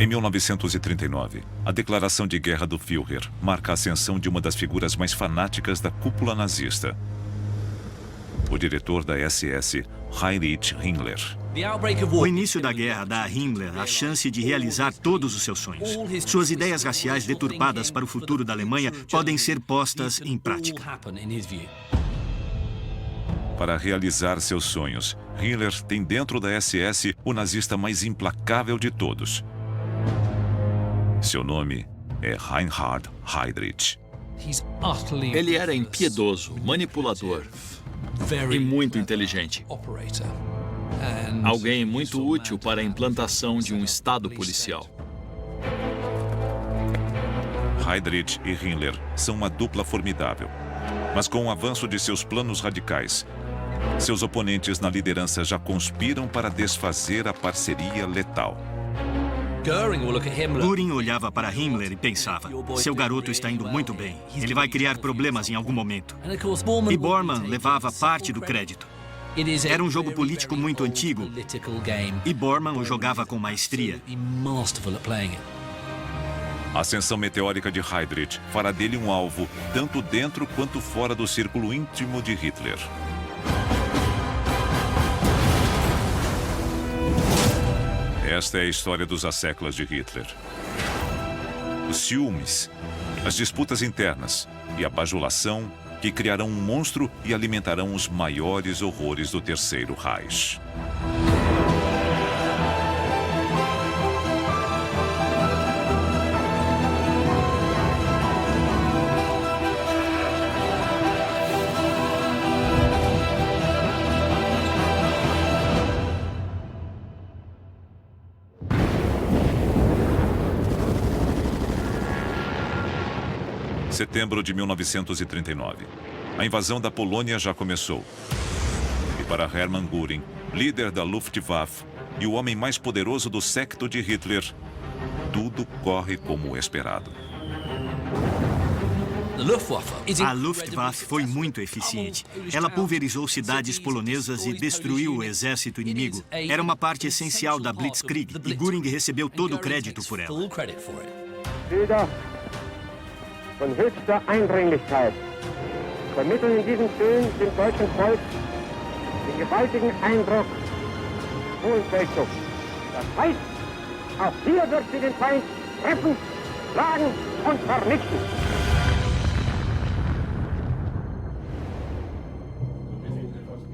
Em 1939, a declaração de guerra do Führer marca a ascensão de uma das figuras mais fanáticas da cúpula nazista. O diretor da SS, Heinrich Himmler. O início da guerra dá a Himmler a chance de realizar todos os seus sonhos. Suas ideias raciais deturpadas para o futuro da Alemanha podem ser postas em prática. Para realizar seus sonhos, Himmler tem dentro da SS o nazista mais implacável de todos. Seu nome é Reinhard Heydrich. Ele era impiedoso, manipulador e muito inteligente. Alguém muito útil para a implantação de um Estado policial. Heydrich e Himmler são uma dupla formidável. Mas com o avanço de seus planos radicais, seus oponentes na liderança já conspiram para desfazer a parceria letal. Göring olhava para Himmler e pensava, seu garoto está indo muito bem. Ele vai criar problemas em algum momento. E Bormann levava parte do crédito. Era um jogo político muito antigo e Bormann o jogava com maestria. A ascensão meteórica de Heydrich fará dele um alvo, tanto dentro quanto fora do círculo íntimo de Hitler. Esta é a história dos asseclas de Hitler. Os ciúmes, as disputas internas e a bajulação que criarão um monstro e alimentarão os maiores horrores do Terceiro Reich. Setembro de 1939. A invasão da Polônia já começou. E para Hermann Göring, líder da Luftwaffe e o homem mais poderoso do séquito de Hitler, tudo corre como esperado. A Luftwaffe foi muito eficiente. Ela pulverizou cidades polonesas e destruiu o exército inimigo. Era uma parte essencial da Blitzkrieg e Göring recebeu todo o crédito por ela. Von höchster Eindringlichkeit vermitteln in diesen Tönen dem deutschen Volk den gewaltigen Eindruck Hohenfeldzug. Das heißt, auch hier wird sie den Feind treffen, schlagen und vernichten.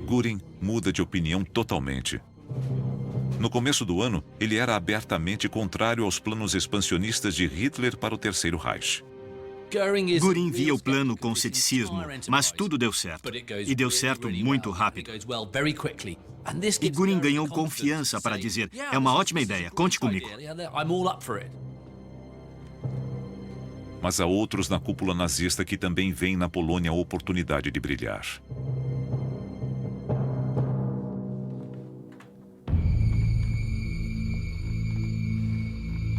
Göring muda de opinião totalmente. No começo do ano, ele era abertamente contrário aos planos expansionistas de Hitler para o Terceiro Reich. Göring via o plano com ceticismo, mas tudo deu certo. E deu certo muito rápido. E Göring ganhou confiança para dizer, é uma ótima ideia, conte comigo. Mas há outros na cúpula nazista que também veem na Polônia a oportunidade de brilhar.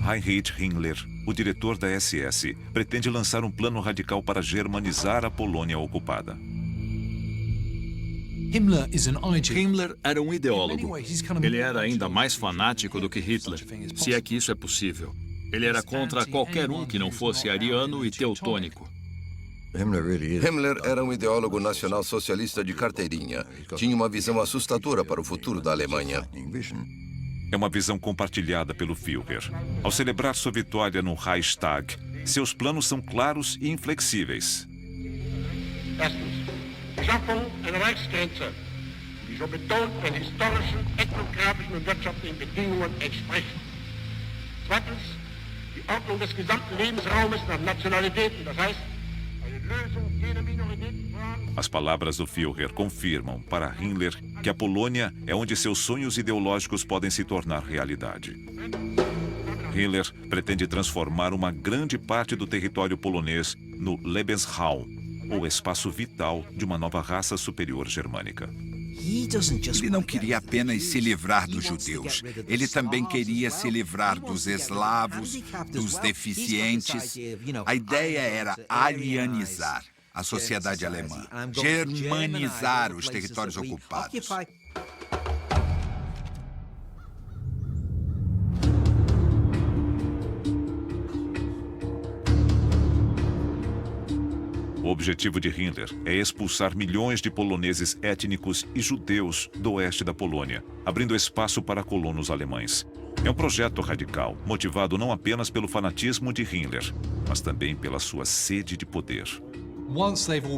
Heinrich Himmler, o diretor da SS, pretende lançar um plano radical para germanizar a Polônia ocupada. Himmler era um ideólogo. Ele era ainda mais fanático do que Hitler, se é que isso é possível. Ele era contra qualquer um que não fosse ariano e teutônico. Himmler era um ideólogo nacional-socialista de carteirinha. Tinha uma visão assustadora para o futuro da Alemanha. É uma visão compartilhada pelo Führer. Ao celebrar sua vitória no Reichstag, seus planos são claros e inflexíveis. Erstens, Schaffung einer Reichsgrenze, die so betont den historischen, ethnografischen und wirtschaftlichen Bedingungen entspricht. Zweitens, die Ordnung des gesamten Lebensraumes nach Nationalitäten, das heißt, eine Lösung jeder Minoritätenfragen. As palavras do Führer confirmam para Himmler que a Polônia é onde seus sonhos ideológicos podem se tornar realidade. Himmler pretende transformar uma grande parte do território polonês no Lebensraum, ou espaço vital de uma nova raça superior germânica. Ele não queria apenas se livrar dos judeus. Ele também queria se livrar dos eslavos, dos deficientes. A ideia era arianizar a sociedade alemã, germanizar os territórios ocupados. objetivo de Himmler é expulsar milhões de poloneses étnicos e judeus do oeste da Polônia, abrindo espaço para colonos alemães. É um projeto radical, motivado não apenas pelo fanatismo de Himmler, mas também pela sua sede de poder.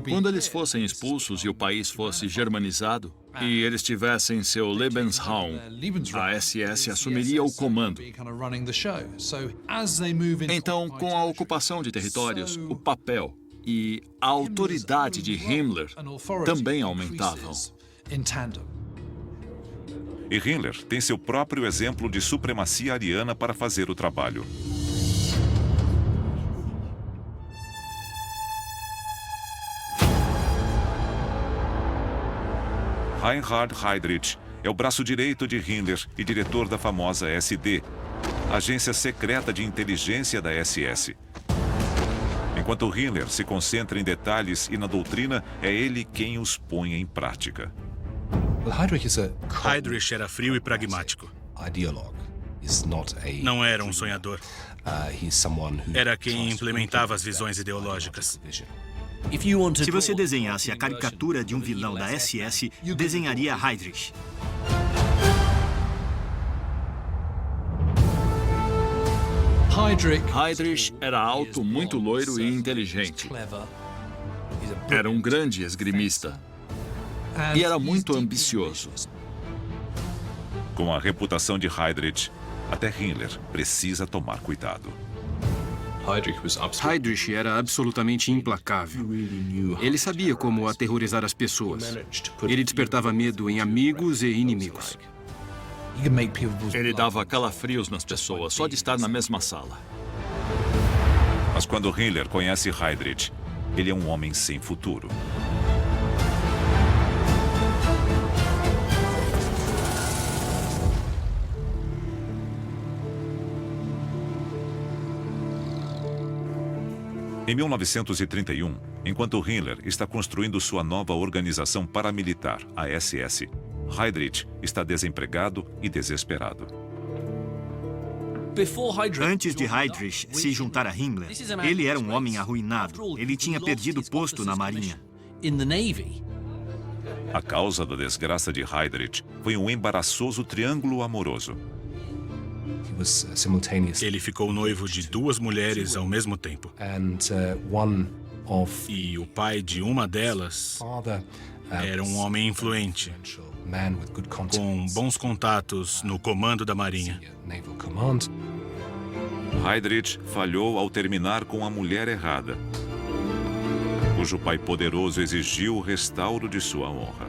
Quando eles fossem expulsos e o país fosse germanizado, e eles tivessem seu Lebensraum, a SS assumiria o comando. Então, com a ocupação de territórios, o papel e a autoridade de Himmler também aumentavam. E Himmler tem seu próprio exemplo de supremacia ariana para fazer o trabalho. Reinhard Heydrich é o braço direito de Himmler e diretor da famosa SD, agência secreta de inteligência da SS. Enquanto Himmler se concentra em detalhes e na doutrina, é ele quem os põe em prática. Heydrich era frio e pragmático. Não era um sonhador. Era quem implementava as visões ideológicas. Se você desenhasse a caricatura de um vilão da SS, desenharia Heydrich. Heydrich era alto, muito loiro e inteligente. Era um grande esgrimista. E era muito ambicioso. Com a reputação de Heydrich, até Himmler precisa tomar cuidado. Heydrich era absolutamente implacável. Ele sabia como aterrorizar as pessoas. Ele despertava medo em amigos e inimigos. Ele dava calafrios nas pessoas, só de estar na mesma sala. Mas quando Himmler conhece Heydrich, ele é um homem sem futuro. Em 1931, enquanto Himmler está construindo sua nova organização paramilitar, a SS, Heydrich está desempregado e desesperado. Antes de Heydrich se juntar a Himmler, ele era um homem arruinado. Ele tinha perdido posto na Marinha. A causa da desgraça de Heydrich foi um embaraçoso triângulo amoroso. Ele ficou noivo de 2 mulheres ao mesmo tempo. E o pai de uma delas era um homem influente, com bons contatos no comando da Marinha. Heydrich falhou ao terminar com a mulher errada, cujo pai poderoso exigiu o restauro de sua honra.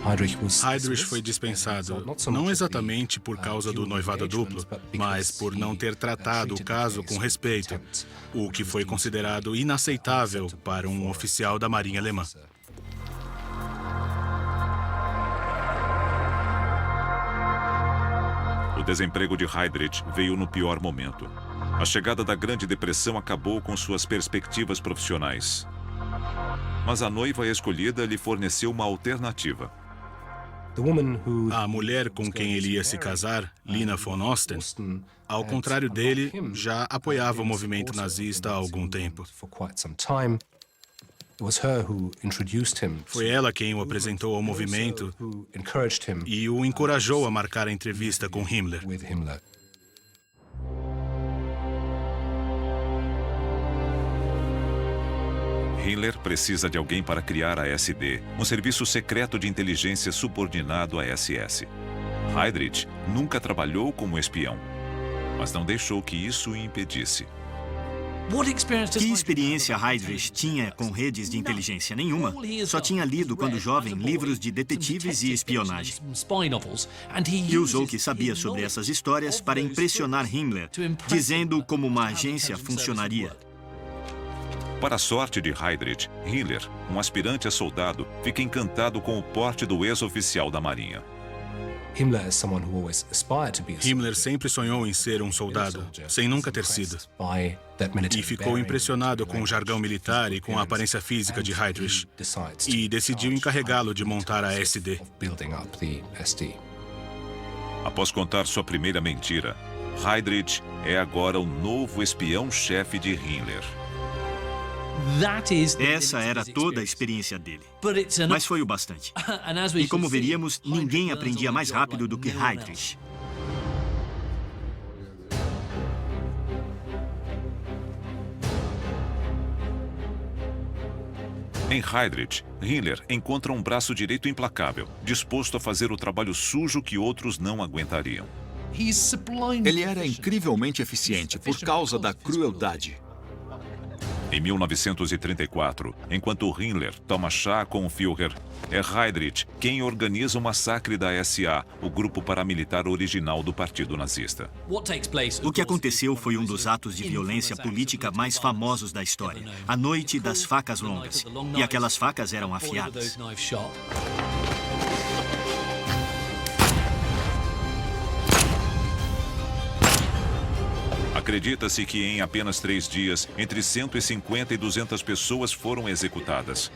Heydrich foi dispensado, não exatamente por causa do noivado duplo, mas por não ter tratado o caso com respeito, o que foi considerado inaceitável para um oficial da Marinha Alemã. O desemprego de Heydrich veio no pior momento. A chegada da Grande Depressão acabou com suas perspectivas profissionais. Mas a noiva escolhida lhe forneceu uma alternativa. A mulher com quem ele ia se casar, Lina von Osten, ao contrário dele, já apoiava o movimento nazista há algum tempo. Foi ela quem o apresentou ao movimento e o encorajou a marcar a entrevista com Himmler. Himmler precisa de alguém para criar a SD, um serviço secreto de inteligência subordinado à SS. Heydrich nunca trabalhou como espião, mas não deixou que isso o impedisse. Que experiência Heydrich tinha com redes de inteligência? Nenhuma. Só tinha lido, quando jovem, livros de detetives e espionagem. E usou o que sabia sobre essas histórias para impressionar Himmler, dizendo como uma agência funcionaria. Para a sorte de Heydrich, Himmler, um aspirante a soldado, fica encantado com o porte do ex-oficial da Marinha. Himmler sempre sonhou em ser um soldado, sem nunca ter sido. E ficou impressionado com o jargão militar e com a aparência física de Heydrich. E decidiu encarregá-lo de montar a SD. Após contar sua primeira mentira, Heydrich é agora o novo espião-chefe de Himmler. Essa era toda a experiência dele. Mas foi o bastante. E como veríamos, ninguém aprendia mais rápido do que Heydrich. Em Heydrich, Himmler encontra um braço direito implacável, disposto a fazer o trabalho sujo que outros não aguentariam. Ele era incrivelmente eficiente por causa da crueldade. Em 1934, enquanto Himmler toma chá com o Führer, é Heydrich quem organiza o massacre da SA, o grupo paramilitar original do Partido Nazista. O que aconteceu foi um dos atos de violência política mais famosos da história, a Noite das Facas Longas. E aquelas facas eram afiadas. Acredita-se que em apenas 3 dias, entre 150 e 200 pessoas foram executadas.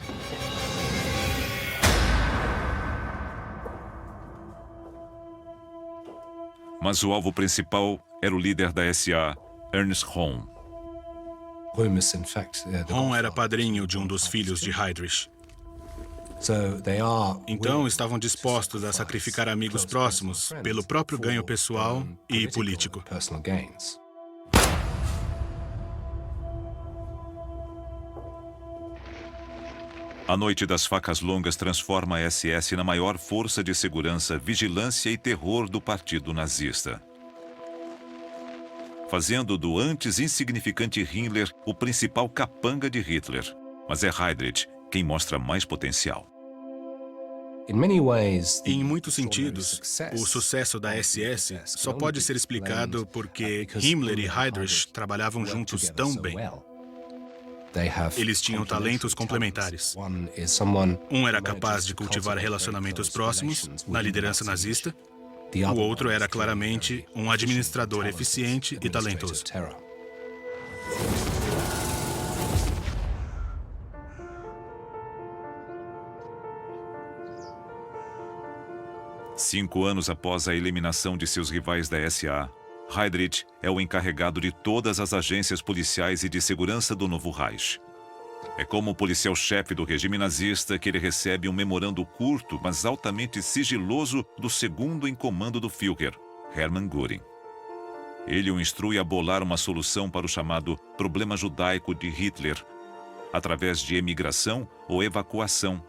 Mas o alvo principal era o líder da SA, Ernst Röhm. Röhm era padrinho de um dos filhos de Heydrich. Então, estavam dispostos a sacrificar amigos próximos pelo próprio ganho pessoal e político. A Noite das Facas Longas transforma a SS na maior força de segurança, vigilância e terror do Partido Nazista, fazendo do antes insignificante Himmler o principal capanga de Hitler. Mas é Heydrich quem mostra mais potencial. Em muitos sentidos, o sucesso da SS só pode ser explicado porque Himmler e Heydrich trabalhavam juntos tão bem. Eles tinham talentos complementares. Um era capaz de cultivar relacionamentos próximos na liderança nazista. O outro era claramente um administrador eficiente e talentoso. Cinco anos após a eliminação de seus rivais da SA, Heydrich é o encarregado de todas as agências policiais e de segurança do novo Reich. É como policial-chefe do regime nazista que ele recebe um memorando curto, mas altamente sigiloso do segundo em comando do Führer, Hermann Göring. Ele o instrui a bolar uma solução para o chamado problema judaico de Hitler, através de emigração ou evacuação,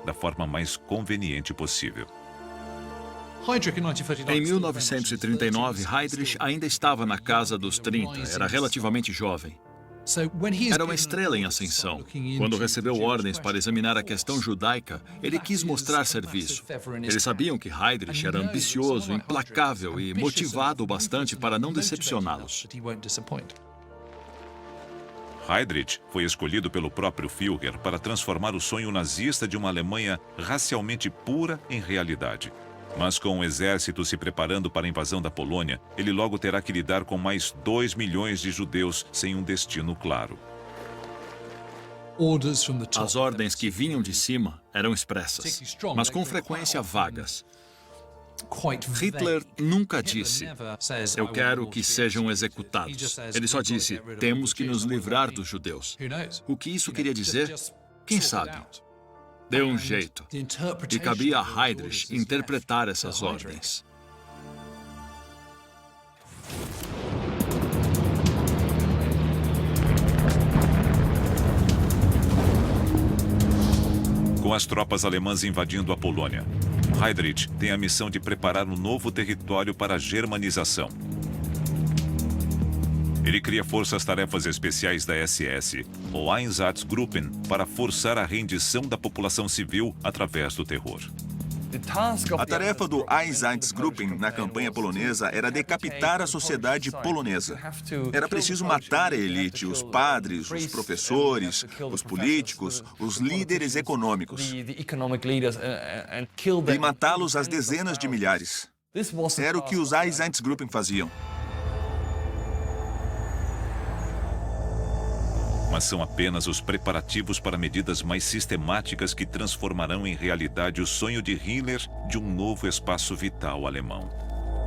da forma mais conveniente possível. Em 1939, Heydrich ainda estava na casa dos 30, era relativamente jovem. Era uma estrela em ascensão. Quando recebeu ordens para examinar a questão judaica, ele quis mostrar serviço. Eles sabiam que Heydrich era ambicioso, implacável e motivado o bastante para não decepcioná-los. Heydrich foi escolhido pelo próprio Führer para transformar o sonho nazista de uma Alemanha racialmente pura em realidade. Mas com o exército se preparando para a invasão da Polônia, ele logo terá que lidar com mais 2 milhões de judeus sem um destino claro. As ordens que vinham de cima eram expressas, mas com frequência vagas. Hitler nunca disse, eu quero que sejam executados. Ele só disse, temos que nos livrar dos judeus. O que isso queria dizer? Quem sabe? Deu um jeito. E cabia a Heydrich interpretar essas ordens. Com as tropas alemãs invadindo a Polônia, Heydrich tem a missão de preparar um novo território para a germanização. Ele cria forças-tarefas especiais da SS, ou Einsatzgruppen, para forçar a rendição da população civil através do terror. A tarefa do Einsatzgruppen na campanha polonesa era decapitar a sociedade polonesa. Era preciso matar a elite, os padres, os professores, os políticos, os líderes econômicos. E matá-los às dezenas de milhares. Era o que os Einsatzgruppen faziam. Mas são apenas os preparativos para medidas mais sistemáticas que transformarão em realidade o sonho de Hitler de um novo espaço vital alemão.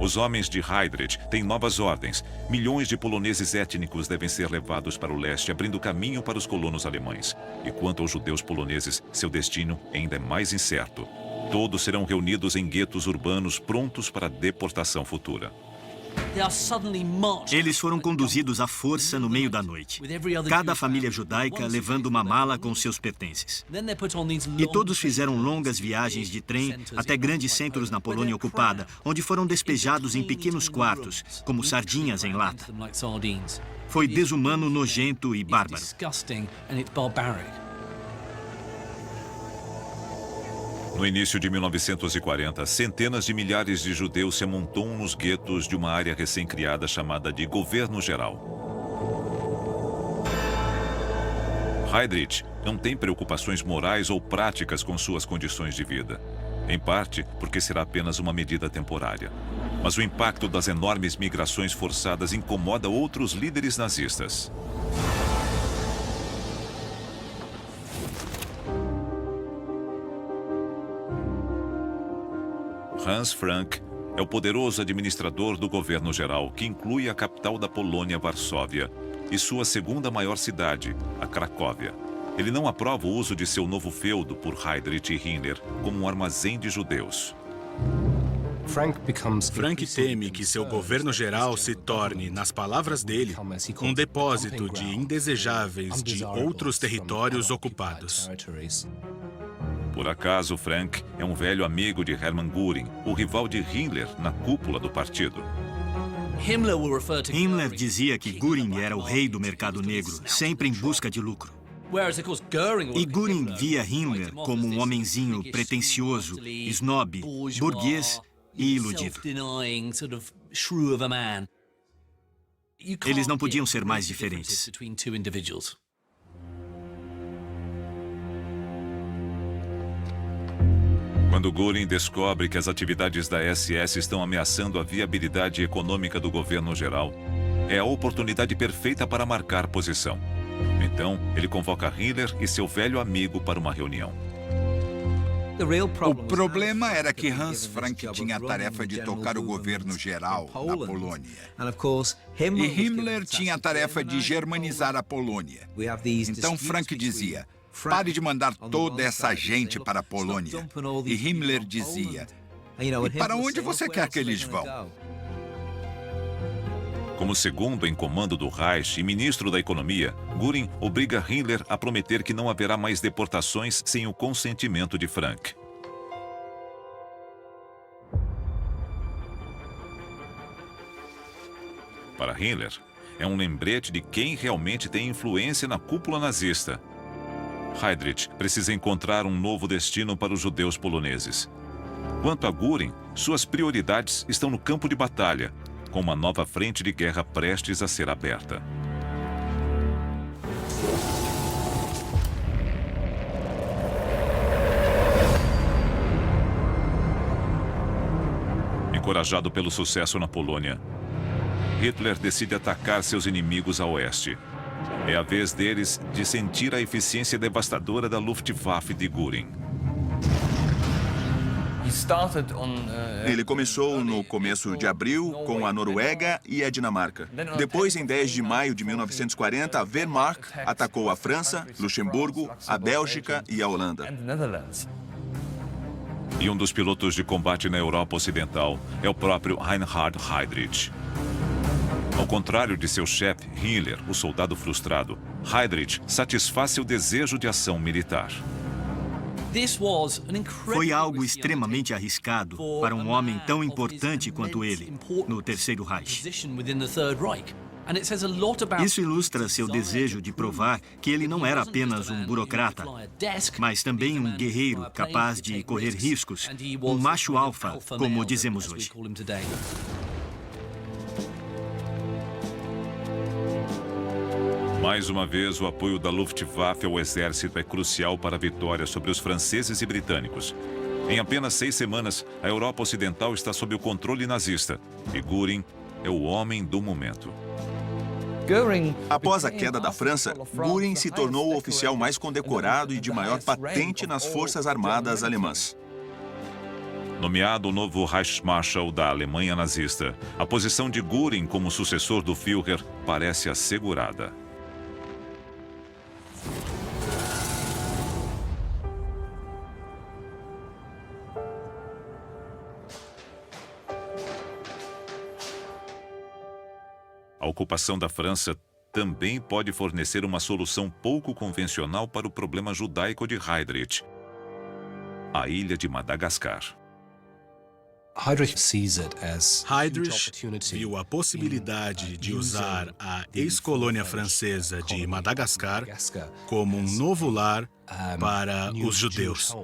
Os homens de Heydrich têm novas ordens. Milhões de poloneses étnicos devem ser levados para o leste, abrindo caminho para os colonos alemães. E quanto aos judeus poloneses, seu destino ainda é mais incerto. Todos serão reunidos em guetos urbanos prontos para a deportação futura. Eles foram conduzidos à força no meio da noite. Cada família judaica levando uma mala com seus pertences. E todos fizeram longas viagens de trem até grandes centros na Polônia ocupada, onde foram despejados em pequenos quartos, como sardinhas em lata. Foi desumano, nojento e bárbaro. No início de 1940, centenas de milhares de judeus se amontoam nos guetos de uma área recém-criada chamada de Governo Geral. Heydrich não tem preocupações morais ou práticas com suas condições de vida. Em parte, porque será apenas uma medida temporária. Mas o impacto das enormes migrações forçadas incomoda outros líderes nazistas. Hans Frank é o poderoso administrador do governo geral, que inclui a capital da Polônia, Varsóvia, e sua segunda maior cidade, a Cracóvia. Ele não aprova o uso de seu novo feudo por Heydrich e Himmler como um armazém de judeus. Frank teme que seu governo geral se torne, nas palavras dele, um depósito de indesejáveis de outros territórios ocupados. Por acaso, Frank é um velho amigo de Hermann Göring, o rival de Himmler na cúpula do partido. Himmler dizia que Göring era o rei do mercado negro, sempre em busca de lucro. E Göring via Himmler como um homenzinho pretensioso, snob, burguês e iludido. Eles não podiam ser mais diferentes. Quando Göring descobre que as atividades da SS estão ameaçando a viabilidade econômica do governo geral, é a oportunidade perfeita para marcar posição. Então, ele convoca Himmler e seu velho amigo para uma reunião. O problema era que Hans Frank tinha a tarefa de tocar o governo geral na Polônia. E Himmler tinha a tarefa de germanizar a Polônia. Então Frank dizia: pare de mandar toda essa gente para a Polônia. E Himmler dizia: e para onde você quer que eles vão? Como segundo em comando do Reich e ministro da Economia, Göring obriga Himmler a prometer que não haverá mais deportações sem o consentimento de Frank. Para Himmler, é um lembrete de quem realmente tem influência na cúpula nazista. Heydrich precisa encontrar um novo destino para os judeus poloneses. Quanto a Göring, suas prioridades estão no campo de batalha, com uma nova frente de guerra prestes a ser aberta. Encorajado pelo sucesso na Polônia, Hitler decide atacar seus inimigos a oeste. É a vez deles de sentir a eficiência devastadora da Luftwaffe de Göring. Ele começou no começo de abril com a Noruega e a Dinamarca. Depois, em 10 de maio de 1940, a Wehrmacht atacou a França, Luxemburgo, a Bélgica e a Holanda. E um dos pilotos de combate na Europa Ocidental é o próprio Reinhard Heydrich. Ao contrário de seu chefe, Himmler, o soldado frustrado, Heydrich satisfaz seu desejo de ação militar. Foi algo extremamente arriscado para um homem tão importante quanto ele, no Terceiro Reich. Isso ilustra seu desejo de provar que ele não era apenas um burocrata, mas também um guerreiro capaz de correr riscos, um macho alfa, como dizemos hoje. Mais uma vez, o apoio da Luftwaffe ao exército é crucial para a vitória sobre os franceses e britânicos. Em apenas 6 semanas, a Europa Ocidental está sob o controle nazista e Göring é o homem do momento. Após a queda da França, Göring se tornou o oficial mais condecorado e de maior patente nas Forças Armadas alemãs. Nomeado o novo Reichsmarschall da Alemanha nazista, a posição de Göring como sucessor do Führer parece assegurada. A ocupação da França também pode fornecer uma solução pouco convencional para o problema judaico de Heydrich, a ilha de Madagascar. Heydrich viu a possibilidade de usar a ex-colônia francesa de Madagascar como um novo lar para os judeus.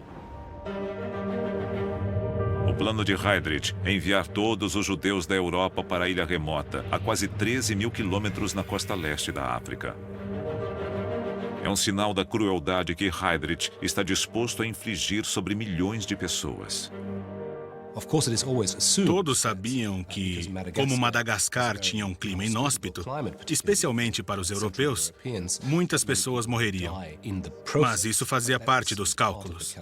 O plano de Heydrich é enviar todos os judeus da Europa para a ilha remota, a quase 13 mil quilômetros na costa leste da África. É um sinal da crueldade que Heydrich está disposto a infligir sobre milhões de pessoas. Todos sabiam que, como Madagascar tinha um clima inóspito, especialmente para os europeus, muitas pessoas morreriam. Mas isso fazia parte dos cálculos.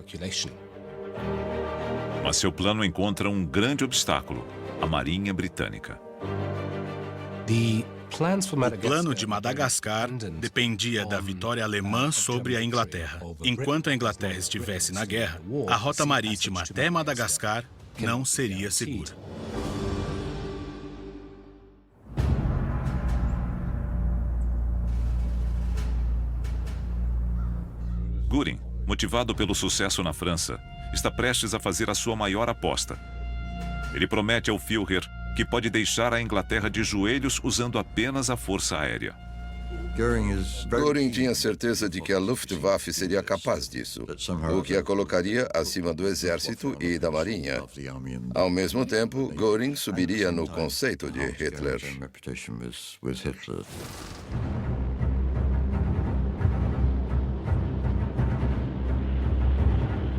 Mas seu plano encontra um grande obstáculo: a Marinha Britânica. O plano de Madagascar dependia da vitória alemã sobre a Inglaterra. Enquanto a Inglaterra estivesse na guerra, a rota marítima até Madagascar não seria segura. Göring, motivado pelo sucesso na França, está prestes a fazer a sua maior aposta. Ele promete ao Führer que pode deixar a Inglaterra de joelhos usando apenas a força aérea. Göring tinha certeza de que a Luftwaffe seria capaz disso, o que a colocaria acima do exército e da marinha. Ao mesmo tempo, Göring subiria no conceito de Hitler.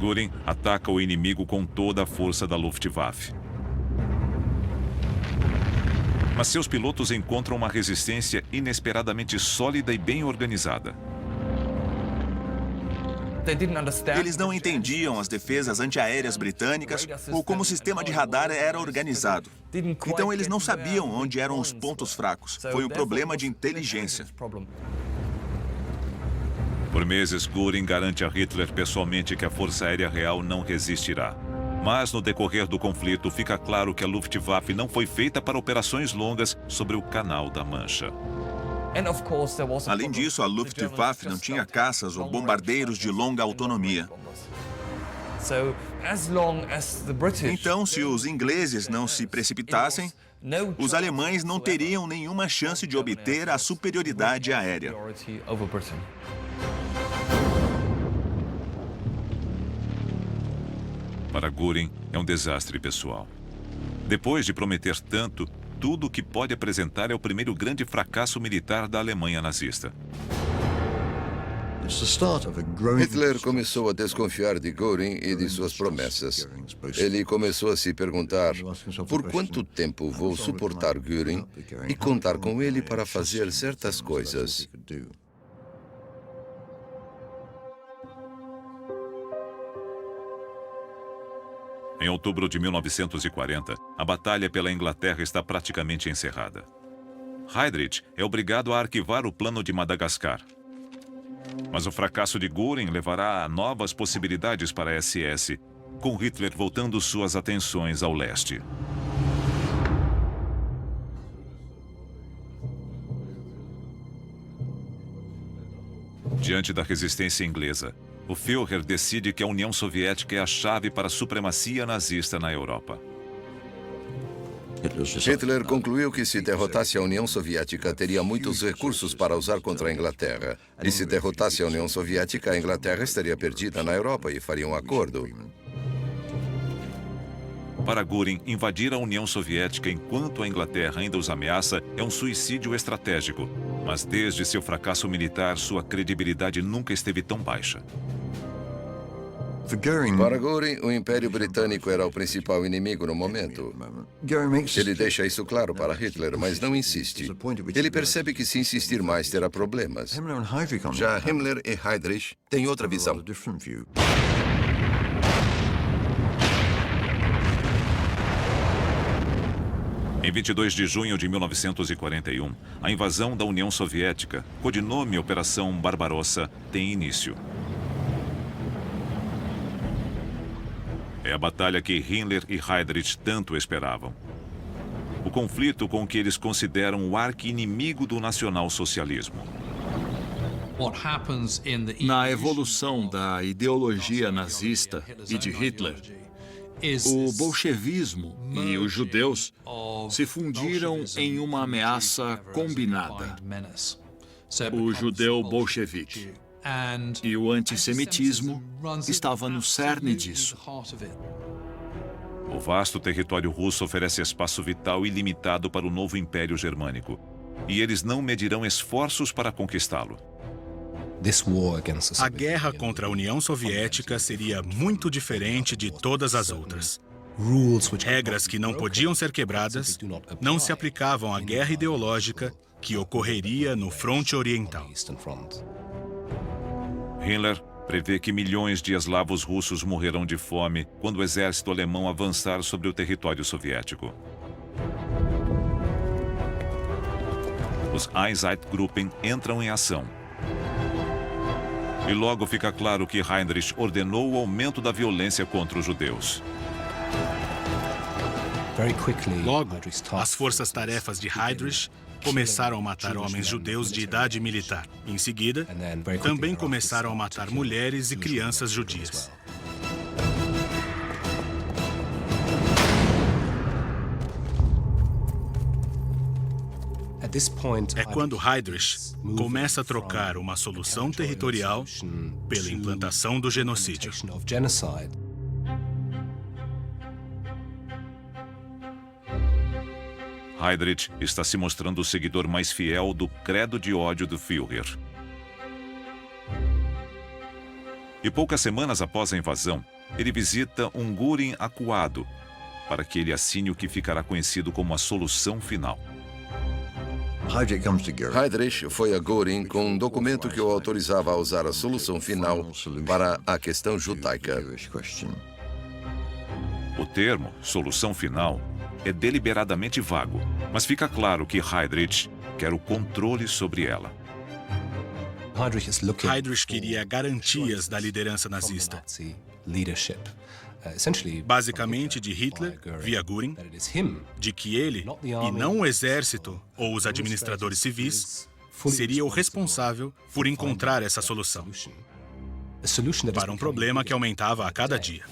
Göring ataca o inimigo com toda a força da Luftwaffe. Mas seus pilotos encontram uma resistência inesperadamente sólida e bem organizada. Eles não entendiam as defesas antiaéreas britânicas ou como o sistema de radar era organizado. Então eles não sabiam onde eram os pontos fracos. Foi um problema de inteligência. Por meses, Göring garante a Hitler pessoalmente que a Força Aérea Real não resistirá. Mas, no decorrer do conflito, fica claro que a Luftwaffe não foi feita para operações longas sobre o Canal da Mancha. Além disso, a Luftwaffe não tinha caças ou bombardeiros de longa autonomia. Então, se os ingleses não se precipitassem, os alemães não teriam nenhuma chance de obter a superioridade aérea. Para Göring, é um desastre pessoal. Depois de prometer tanto, tudo o que pode apresentar é o primeiro grande fracasso militar da Alemanha nazista. Hitler começou a desconfiar de Göring e de suas promessas. Ele começou a se perguntar: por quanto tempo vou suportar Göring e contar com ele para fazer certas coisas? Em outubro de 1940, a batalha pela Inglaterra está praticamente encerrada. Heydrich é obrigado a arquivar o plano de Madagascar. Mas o fracasso de Göring levará a novas possibilidades para a SS, com Hitler voltando suas atenções ao leste. Diante da resistência inglesa, o Führer decide que a União Soviética é a chave para a supremacia nazista na Europa. Hitler concluiu que se derrotasse a União Soviética, teria muitos recursos para usar contra a Inglaterra. E se derrotasse a União Soviética, a Inglaterra estaria perdida na Europa e faria um acordo. Para Göring, invadir a União Soviética enquanto a Inglaterra ainda os ameaça é um suicídio estratégico. Mas desde seu fracasso militar, sua credibilidade nunca esteve tão baixa. Para Göring, o Império Britânico era o principal inimigo no momento. Ele deixa isso claro para Hitler, mas não insiste. Ele percebe que se insistir mais terá problemas. Já Himmler e Heydrich têm outra visão. Em 22 de junho de 1941, a invasão da União Soviética, codinome Operação Barbarossa, tem início. É a batalha que Himmler e Heydrich tanto esperavam. O conflito com o que eles consideram o arqui-inimigo do nacionalsocialismo. Na evolução da ideologia nazista e de Hitler, o bolchevismo e os judeus se fundiram em uma ameaça combinada. O judeu bolchevique. E o antissemitismo estava no cerne disso. O vasto território russo oferece espaço vital ilimitado para o novo império germânico. E eles não medirão esforços para conquistá-lo. A guerra contra a União Soviética seria muito diferente de todas as outras. Regras que não podiam ser quebradas não se aplicavam à guerra ideológica que ocorreria no fronte oriental. Himmler prevê que milhões de eslavos russos morrerão de fome quando o exército alemão avançar sobre o território soviético. Os Einsatzgruppen entram em ação. E logo fica claro que Heydrich ordenou o aumento da violência contra os judeus. Logo, as forças-tarefas de Heydrich começaram a matar homens judeus de idade militar. Em seguida, também começaram a matar mulheres e crianças judias. É quando Heydrich começa a trocar uma solução territorial pela implantação do genocídio. Heydrich está se mostrando o seguidor mais fiel do credo de ódio do Führer. E poucas semanas após a invasão, ele visita um Göring acuado, para que ele assine o que ficará conhecido como a solução final. Heydrich foi a Göring com um documento que o autorizava a usar a solução final para a questão judaica. O termo "solução final" é deliberadamente vago, mas fica claro que Heydrich quer o controle sobre ela. Heydrich queria garantias da liderança nazista, basicamente de Hitler via Göring, de que ele, e não o exército ou os administradores civis, seria o responsável por encontrar essa solução para um problema que aumentava a cada dia.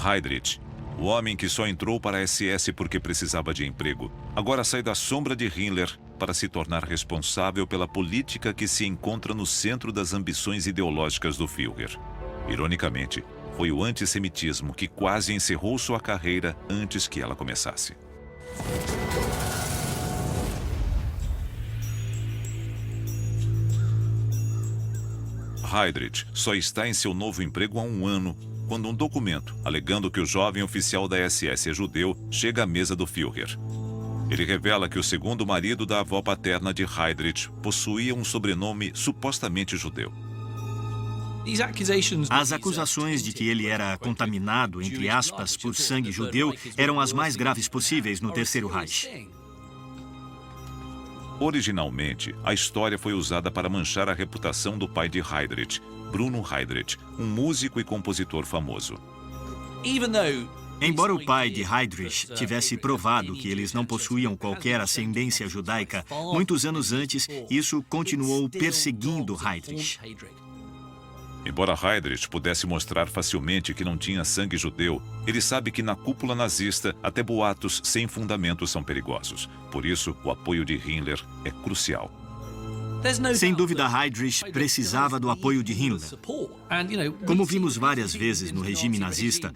Heydrich, o homem que só entrou para a SS porque precisava de emprego, agora sai da sombra de Himmler para se tornar responsável pela política que se encontra no centro das ambições ideológicas do Führer. Ironicamente, foi o antissemitismo que quase encerrou sua carreira antes que ela começasse. Heydrich só está em seu novo emprego há um ano, quando um documento, alegando que o jovem oficial da SS é judeu, chega à mesa do Führer. Ele revela que o segundo marido da avó paterna de Heydrich possuía um sobrenome supostamente judeu. As acusações de que ele era contaminado, entre aspas, por sangue judeu eram as mais graves possíveis no Terceiro Reich. Originalmente, a história foi usada para manchar a reputação do pai de Heydrich, Bruno Heydrich, um músico e compositor famoso. Embora o pai de Heydrich tivesse provado que eles não possuíam qualquer ascendência judaica, muitos anos antes, isso continuou perseguindo Heydrich. Embora Heydrich pudesse mostrar facilmente que não tinha sangue judeu, ele sabe que na cúpula nazista até boatos sem fundamento são perigosos. Por isso, o apoio de Himmler é crucial. Sem dúvida, Heydrich precisava do apoio de Himmler. Como vimos várias vezes no regime nazista,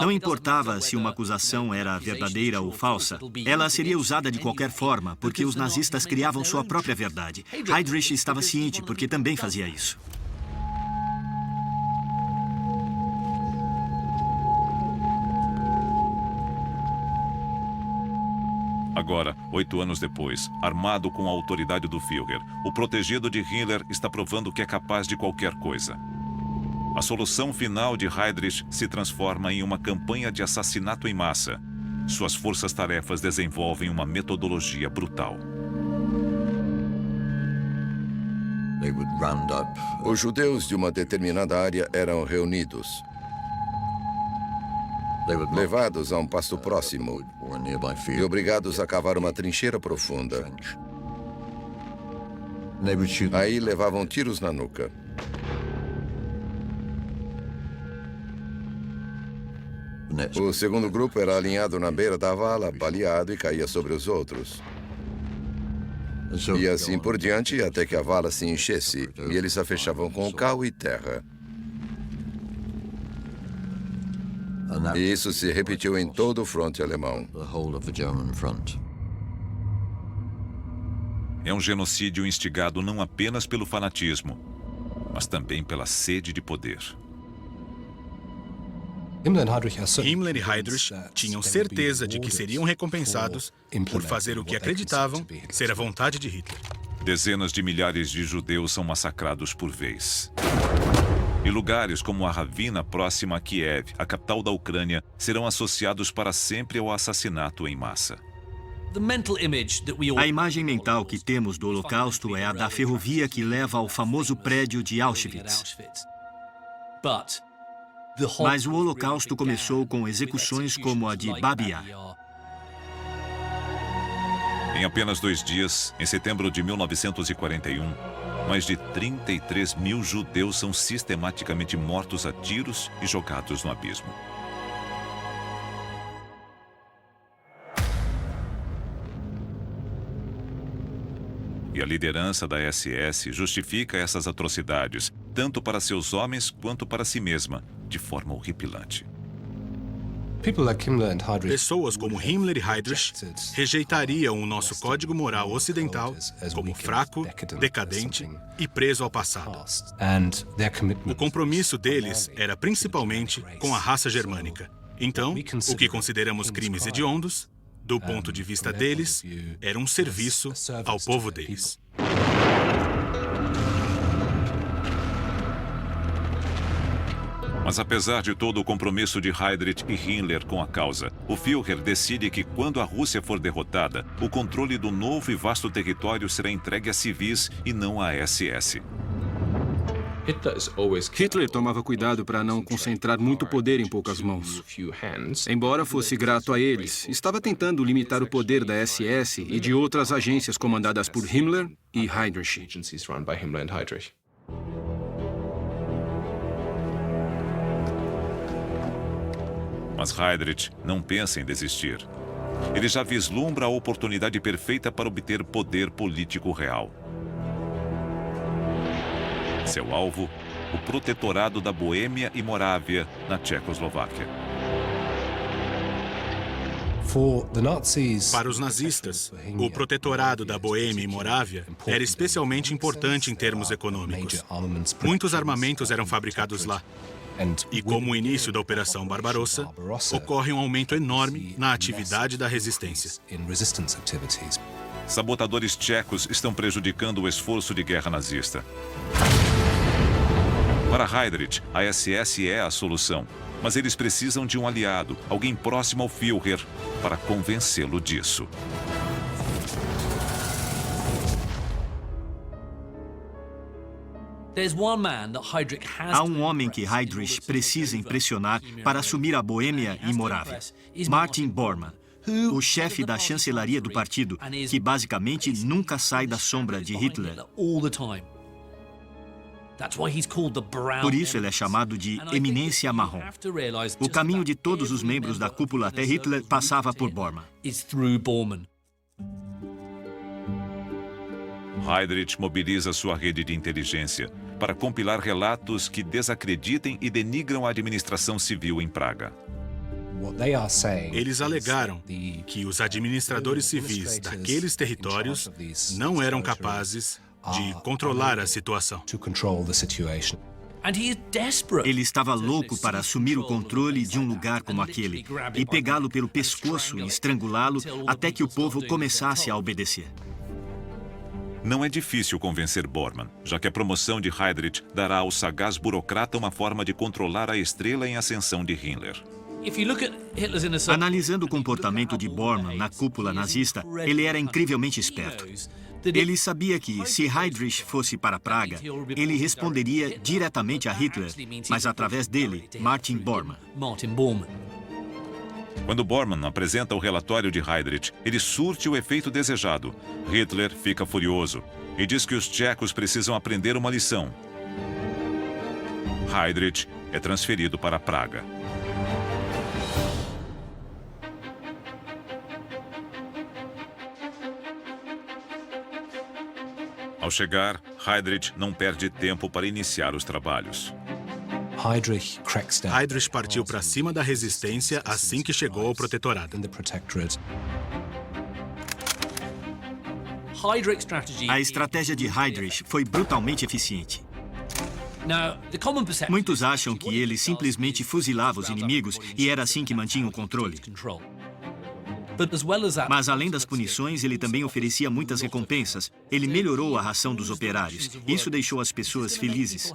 não importava se uma acusação era verdadeira ou falsa, ela seria usada de qualquer forma, porque os nazistas criavam sua própria verdade. Heydrich estava ciente, porque também fazia isso. Agora, 8 anos depois, armado com a autoridade do Führer, o protegido de Himmler está provando que é capaz de qualquer coisa. A solução final de Heydrich se transforma em uma campanha de assassinato em massa. Suas forças-tarefas desenvolvem uma metodologia brutal. Os judeus de uma determinada área eram reunidos, levados a um pasto próximo e obrigados a cavar uma trincheira profunda. Aí levavam tiros na nuca. O segundo grupo era alinhado na beira da vala, baleado e caía sobre os outros. E assim por diante, até que a vala se enchesse, e eles a fechavam com cal e terra. E isso se repetiu em todo o fronte alemão. É um genocídio instigado não apenas pelo fanatismo, mas também pela sede de poder. Himmler e Heydrich tinham certeza de que seriam recompensados por fazer o que acreditavam ser a vontade de Hitler. Dezenas de milhares de judeus são massacrados por vez. E lugares como a Ravina, próxima a Kiev, a capital da Ucrânia, serão associados para sempre ao assassinato em massa. A imagem mental que temos do Holocausto é a da ferrovia que leva ao famoso prédio de Auschwitz. Mas o Holocausto começou com execuções como a de Babi Yar. Em apenas 2 dias, em setembro de 1941, mais de 33 mil judeus são sistematicamente mortos a tiros e jogados no abismo. E a liderança da SS justifica essas atrocidades, tanto para seus homens quanto para si mesma, de forma horripilante. Pessoas como Himmler e Heydrich rejeitariam o nosso código moral ocidental como fraco, decadente e preso ao passado. O compromisso deles era principalmente com a raça germânica. Então, o que consideramos crimes hediondos, do ponto de vista deles, era um serviço ao povo deles. Mas apesar de todo o compromisso de Heydrich e Himmler com a causa, o Führer decide que quando a Rússia for derrotada, o controle do novo e vasto território será entregue a civis e não à SS. Hitler tomava cuidado para não concentrar muito poder em poucas mãos. Embora fosse grato a eles, estava tentando limitar o poder da SS e de outras agências comandadas por Himmler e Heydrich. Mas Heydrich não pensa em desistir. Ele já vislumbra a oportunidade perfeita para obter poder político real. Seu alvo, o protetorado da Boêmia e Morávia, na Tchecoslováquia. Para os nazistas, o protetorado da Boêmia e Morávia era especialmente importante em termos econômicos. Muitos armamentos eram fabricados lá. E como o início da Operação Barbarossa, ocorre um aumento enorme na atividade da resistência. Sabotadores tchecos estão prejudicando o esforço de guerra nazista. Para Heydrich, a SS é a solução, mas eles precisam de um aliado, alguém próximo ao Führer, para convencê-lo disso. Há um homem que Heydrich precisa impressionar para assumir a Boêmia e Morávia. Martin Bormann, o chefe da chancelaria do partido, que basicamente nunca sai da sombra de Hitler. Por isso ele é chamado de Eminência Marrom. O caminho de todos os membros da cúpula até Hitler passava por Bormann. Heydrich mobiliza sua rede de inteligência para compilar relatos que desacreditem e denigram a administração civil em Praga. Eles alegaram que os administradores civis daqueles territórios não eram capazes de controlar a situação. Ele estava louco para assumir o controle de um lugar como aquele e pegá-lo pelo pescoço e estrangulá-lo até que o povo começasse a obedecer. Não é difícil convencer Bormann, já que a promoção de Heydrich dará ao sagaz burocrata uma forma de controlar a estrela em ascensão de Himmler. Analisando o comportamento de Bormann na cúpula nazista, ele era incrivelmente esperto. Ele sabia que, se Heydrich fosse para Praga, ele responderia diretamente a Hitler, mas através dele, Martin Bormann. Quando Bormann apresenta o relatório de Heydrich, ele surte o efeito desejado. Hitler fica furioso e diz que os tchecos precisam aprender uma lição. Heydrich é transferido para Praga. Ao chegar, Heydrich não perde tempo para iniciar os trabalhos. Heydrich partiu para cima da resistência assim que chegou ao protetorado. A estratégia de Heydrich foi brutalmente eficiente. Muitos acham que ele simplesmente fuzilava os inimigos e era assim que mantinha o controle. Mas, além das punições, ele também oferecia muitas recompensas. Ele melhorou a ração dos operários. Isso deixou as pessoas felizes.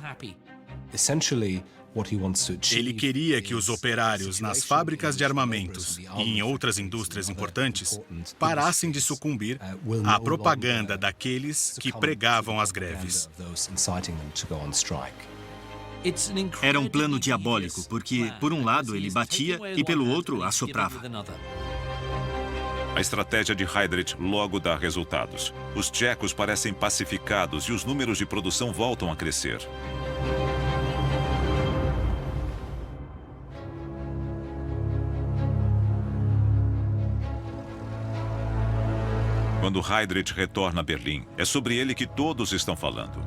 Ele queria que os operários nas fábricas de armamentos e em outras indústrias importantes parassem de sucumbir à propaganda daqueles que pregavam as greves. Era um plano diabólico, porque, por um lado, ele batia e, pelo outro, assoprava. A estratégia de Heydrich logo dá resultados. Os tchecos parecem pacificados e os números de produção voltam a crescer. Quando Heydrich retorna a Berlim, é sobre ele que todos estão falando.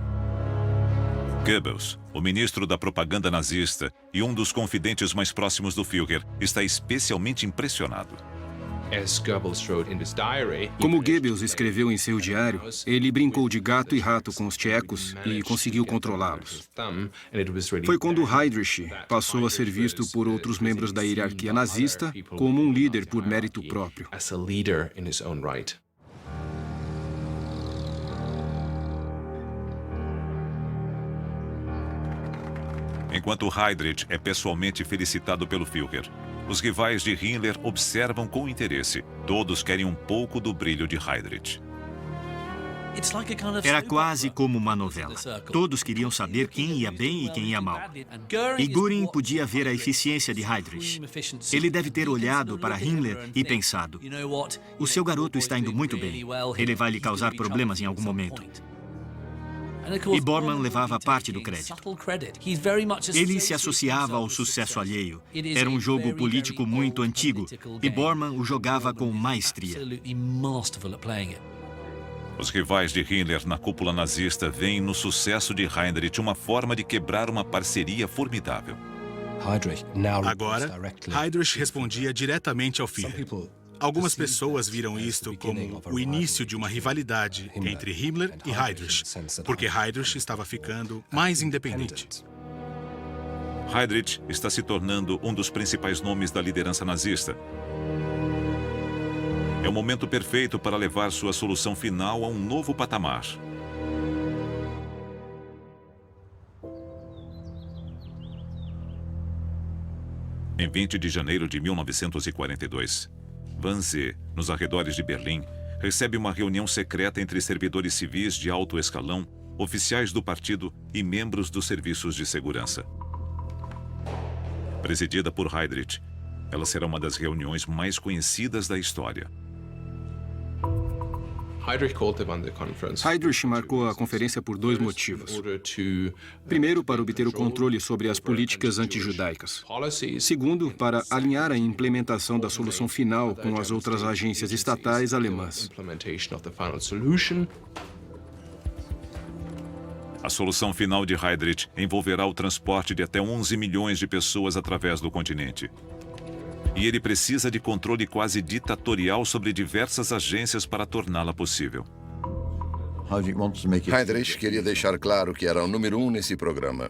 Goebbels, o ministro da propaganda nazista e um dos confidentes mais próximos do Führer, está especialmente impressionado. Como Goebbels escreveu em seu diário, ele brincou de gato e rato com os tchecos e conseguiu controlá-los. Foi quando Heydrich passou a ser visto por outros membros da hierarquia nazista como um líder por mérito próprio. Enquanto Heydrich é pessoalmente felicitado pelo Führer, os rivais de Himmler observam com interesse. Todos querem um pouco do brilho de Heydrich. Era quase como uma novela. Todos queriam saber quem ia bem e quem ia mal. E Göring podia ver a eficiência de Heydrich. Ele deve ter olhado para Himmler e pensado: o seu garoto está indo muito bem. Ele vai lhe causar problemas em algum momento. E Bormann levava parte do crédito. Ele se associava ao sucesso alheio. Era um jogo político muito antigo e Bormann o jogava com maestria. Os rivais de Himmler na cúpula nazista veem no sucesso de Heydrich uma forma de quebrar uma parceria formidável. Agora, Heydrich respondia diretamente ao Führer. Algumas pessoas viram isto como o início de uma rivalidade entre Himmler e Heydrich, porque Heydrich estava ficando mais independente. Heydrich está se tornando um dos principais nomes da liderança nazista. É o momento perfeito para levar sua solução final a um novo patamar. Em 20 de janeiro de 1942, Wannsee, nos arredores de Berlim, recebe uma reunião secreta entre servidores civis de alto escalão, oficiais do partido e membros dos serviços de segurança. Presidida por Heydrich, ela será uma das reuniões mais conhecidas da história. Heydrich marcou a conferência por dois motivos. Primeiro, para obter o controle sobre as políticas antijudaicas. Segundo, para alinhar a implementação da solução final com as outras agências estatais alemãs. A solução final de Heydrich envolverá o transporte de até 11 milhões de pessoas através do continente. E ele precisa de controle quase ditatorial sobre diversas agências para torná-la possível. Heydrich queria deixar claro que era o número 1 nesse programa.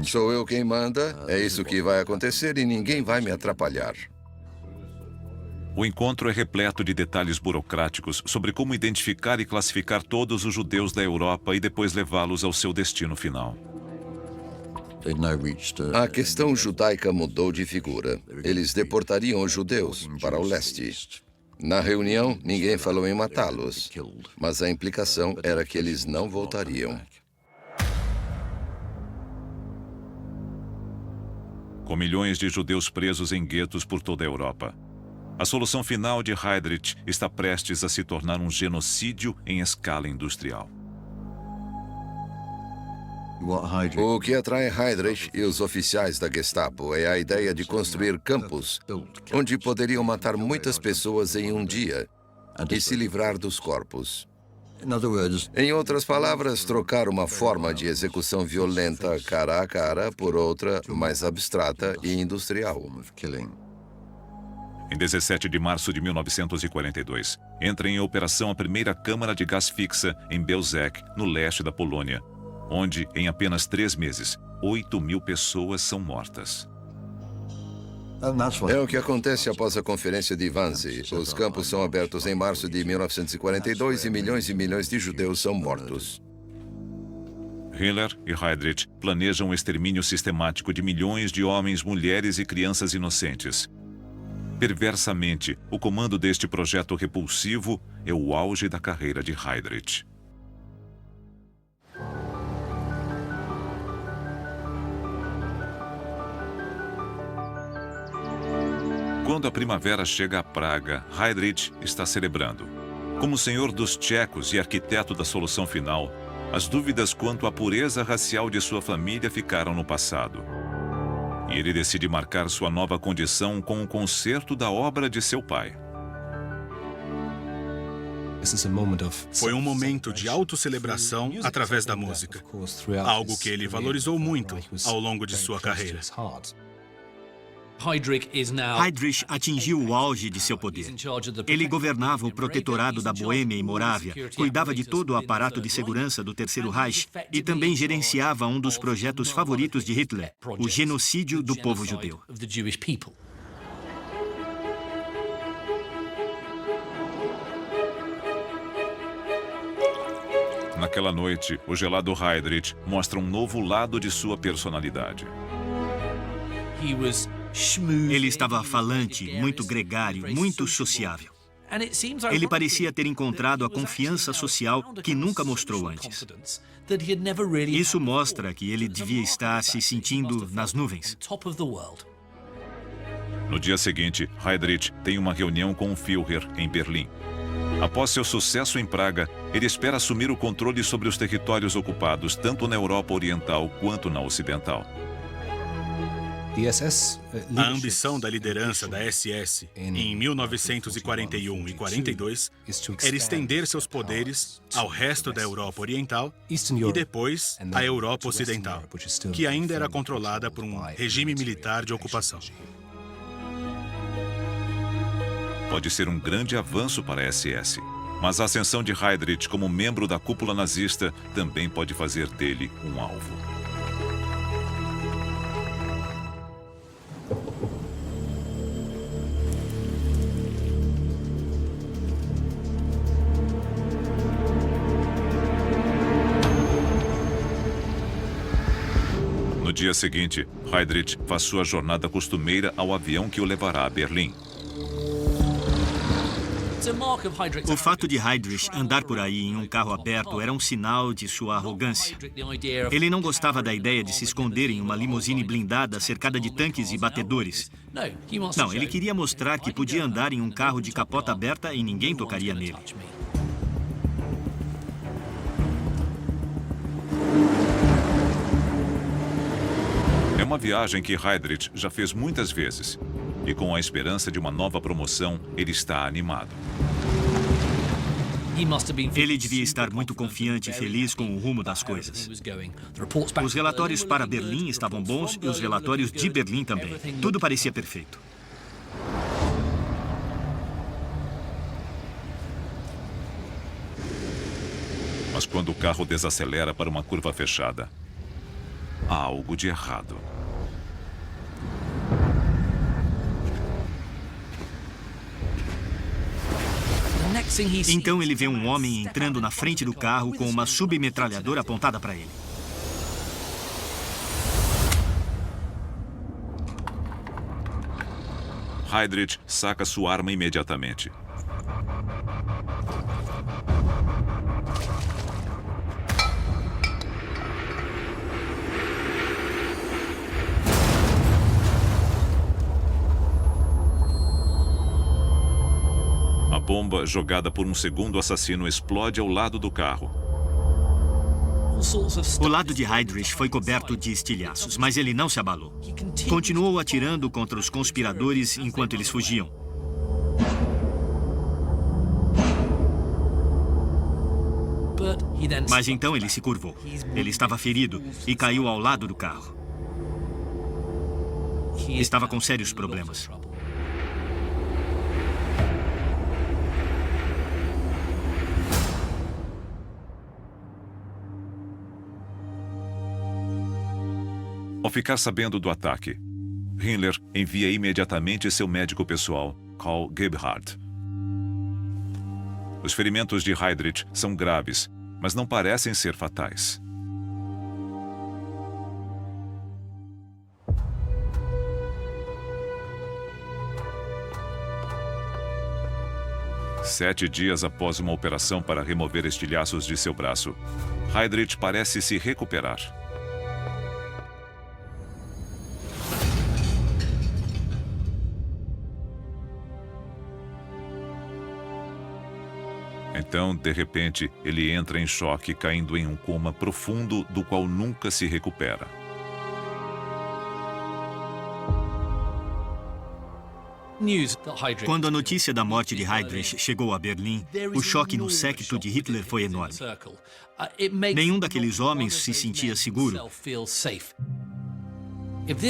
Sou eu quem manda, é isso que vai acontecer e ninguém vai me atrapalhar. O encontro é repleto de detalhes burocráticos sobre como identificar e classificar todos os judeus da Europa e depois levá-los ao seu destino final. A questão judaica mudou de figura. Eles deportariam os judeus para o leste. Na reunião, ninguém falou em matá-los, mas a implicação era que eles não voltariam. Com milhões de judeus presos em guetos por toda a Europa, a solução final de Heydrich está prestes a se tornar um genocídio em escala industrial. O que atrai Heydrich e os oficiais da Gestapo é a ideia de construir campos onde poderiam matar muitas pessoas em um dia e se livrar dos corpos. Em outras palavras, trocar uma forma de execução violenta cara a cara por outra mais abstrata e industrial. Em 17 de março de 1942, entra em operação a primeira câmara de gás fixa em Belzec, no leste da Polônia, onde, em apenas 3 meses, 8.000 pessoas são mortas. É o que acontece após a Conferência de Wannsee. Os campos são abertos em março de 1942 e milhões de judeus são mortos. Himmler e Heydrich planejam um extermínio sistemático de milhões de homens, mulheres e crianças inocentes. Perversamente, o comando deste projeto repulsivo é o auge da carreira de Heydrich. Quando a primavera chega a Praga, Heydrich está celebrando. Como senhor dos tchecos e arquiteto da solução final, as dúvidas quanto à pureza racial de sua família ficaram no passado. E ele decide marcar sua nova condição com um concerto da obra de seu pai. Foi um momento de autocelebração através da música, algo que ele valorizou muito ao longo de sua carreira. Heydrich atingiu o auge de seu poder. Ele governava o protetorado da Boêmia e Morávia, cuidava de todo o aparato de segurança do Terceiro Reich e também gerenciava um dos projetos favoritos de Hitler, o genocídio do povo judeu. Naquela noite, o gelado Heydrich mostra um novo lado de sua personalidade. Ele estava falante, muito gregário, muito sociável. Ele parecia ter encontrado a confiança social que nunca mostrou antes. Isso mostra que ele devia estar se sentindo nas nuvens. No dia seguinte, Heydrich tem uma reunião com o Führer em Berlim. Após seu sucesso em Praga, ele espera assumir o controle sobre os territórios ocupados tanto na Europa Oriental quanto na Ocidental. A ambição da liderança da SS em 1941 e 42 era estender seus poderes ao resto da Europa Oriental e depois à Europa Ocidental, que ainda era controlada por um regime militar de ocupação. Pode ser um grande avanço para a SS, mas a ascensão de Heydrich como membro da cúpula nazista também pode fazer dele um alvo. No dia seguinte, Heydrich faz sua jornada costumeira ao avião que o levará a Berlim. O fato de Heydrich andar por aí em um carro aberto era um sinal de sua arrogância. Ele não gostava da ideia de se esconder em uma limusine blindada cercada de tanques e batedores. Não, ele queria mostrar que podia andar em um carro de capota aberta e ninguém tocaria nele. É uma viagem que Heydrich já fez muitas vezes. E com a esperança de uma nova promoção, ele está animado. Ele devia estar muito confiante e feliz com o rumo das coisas. Os relatórios para Berlim estavam bons e os relatórios de Berlim também. Tudo parecia perfeito. Mas quando o carro desacelera para uma curva fechada, há algo de errado. Então ele vê um homem entrando na frente do carro com uma submetralhadora apontada para ele. Heydrich saca sua arma imediatamente. A bomba, jogada por um segundo assassino, explode ao lado do carro. O lado de Heydrich foi coberto de estilhaços, mas ele não se abalou. Continuou atirando contra os conspiradores enquanto eles fugiam. Mas então ele se curvou. Ele estava ferido e caiu ao lado do carro. Estava com sérios problemas. Ao ficar sabendo do ataque, Himmler envia imediatamente seu médico pessoal, Karl Gebhardt. Os ferimentos de Heydrich são graves, mas não parecem ser fatais. Sete dias após uma operação para remover estilhaços de seu braço, Heydrich parece se recuperar. Então, de repente, ele entra em choque, caindo em um coma profundo do qual nunca se recupera. Quando a notícia da morte de Heydrich chegou a Berlim, o choque no séquito de Hitler foi enorme. Nenhum daqueles homens se sentia seguro.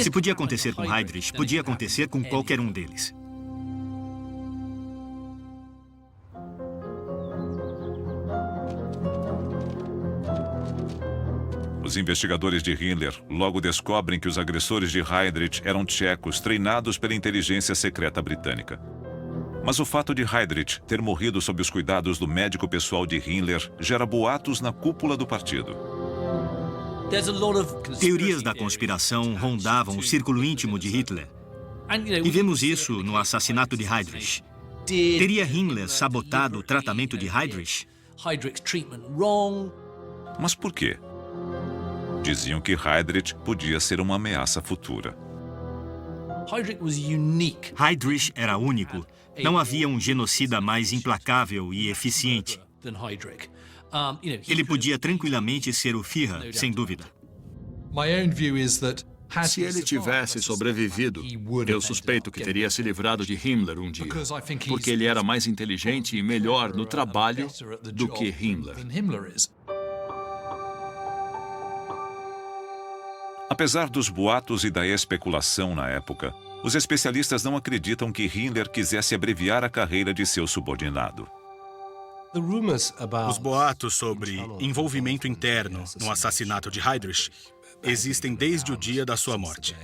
Se podia acontecer com Heydrich, podia acontecer com qualquer um deles. Os investigadores de Himmler logo descobrem que os agressores de Heydrich eram tchecos treinados pela inteligência secreta britânica. Mas o fato de Heydrich ter morrido sob os cuidados do médico pessoal de Himmler gera boatos na cúpula do partido. Teorias da conspiração rondavam o círculo íntimo de Hitler. E vemos isso no assassinato de Heydrich. Teria Himmler sabotado o tratamento de Heydrich? Mas por quê? Diziam que Heydrich podia ser uma ameaça futura. Heydrich era único. Não havia um genocida mais implacável e eficiente. Ele podia tranquilamente ser o Führer, sem dúvida. Se ele tivesse sobrevivido, eu suspeito que teria se livrado de Himmler um dia, porque ele era mais inteligente e melhor no trabalho do que Himmler. Apesar dos boatos e da especulação na época, os especialistas não acreditam que Himmler quisesse abreviar a carreira de seu subordinado. Os boatos sobre envolvimento interno no assassinato de Heydrich existem desde o dia da sua morte.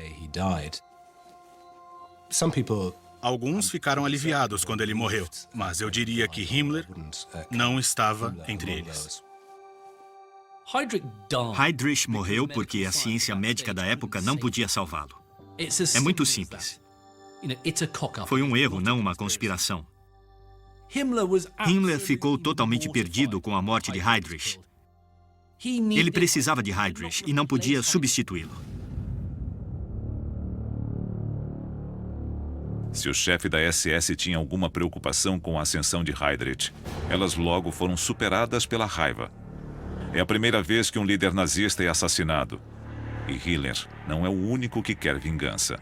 Alguns ficaram aliviados quando ele morreu, mas eu diria que Himmler não estava entre eles. Heydrich morreu porque a ciência médica da época não podia salvá-lo. É muito simples. Foi um erro, não uma conspiração. Himmler ficou totalmente perdido com a morte de Heydrich. Ele precisava de Heydrich e não podia substituí-lo. Se o chefe da SS tinha alguma preocupação com a ascensão de Heydrich, elas logo foram superadas pela raiva. É a primeira vez que um líder nazista é assassinado. E Hitler não é o único que quer vingança.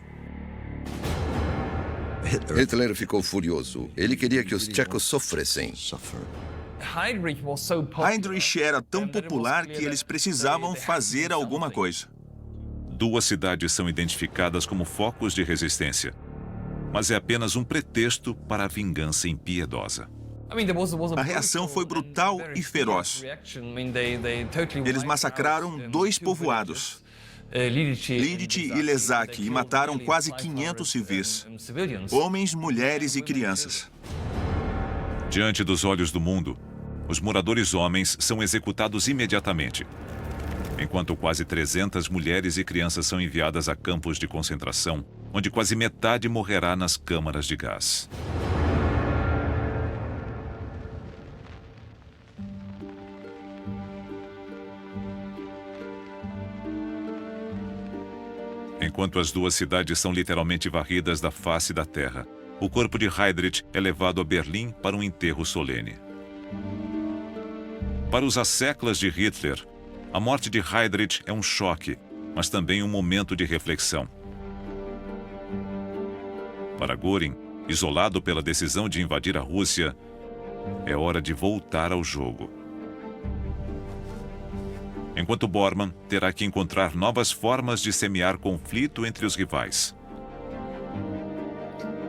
Hitler ficou furioso. Ele queria que os tchecos sofressem. Heydrich era tão popular que eles precisavam fazer alguma coisa. Duas cidades são identificadas como focos de resistência. Mas é apenas um pretexto para a vingança impiedosa. A reação foi brutal e feroz. Eles massacraram 2 povoados, Lidice e Ležák, e mataram quase 500 civis, homens, mulheres e crianças. Diante dos olhos do mundo, os moradores homens são executados imediatamente, enquanto quase 300 mulheres e crianças são enviadas a campos de concentração, onde quase metade morrerá nas câmaras de gás. Enquanto as duas cidades são literalmente varridas da face da terra, o corpo de Heydrich é levado a Berlim para um enterro solene. Para os asseclas de Hitler, a morte de Heydrich é um choque, mas também um momento de reflexão. Para Göring, isolado pela decisão de invadir a Rússia, é hora de voltar ao jogo. Enquanto Bormann terá que encontrar novas formas de semear conflito entre os rivais.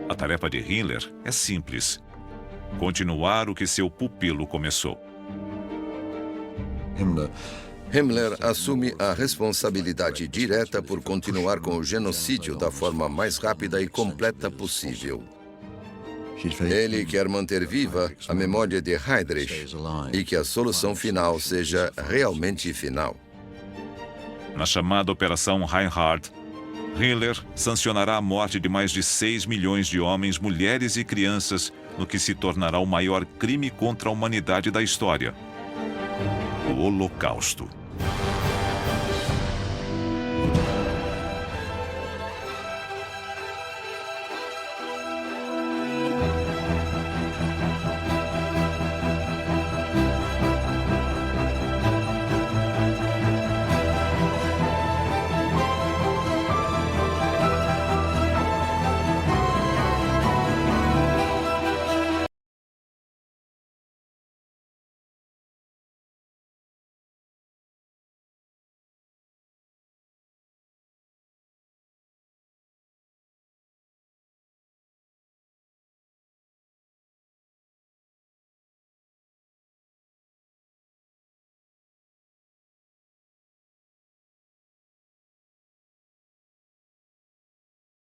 A tarefa de Himmler é simples: continuar o que seu pupilo começou. Himmler assume a responsabilidade direta por continuar com o genocídio da forma mais rápida e completa possível. Ele quer manter viva a memória de Heydrich e que a solução final seja realmente final. Na chamada Operação Reinhard, Himmler sancionará a morte de mais de 6 milhões de homens, mulheres e crianças no que se tornará o maior crime contra a humanidade da história: o Holocausto.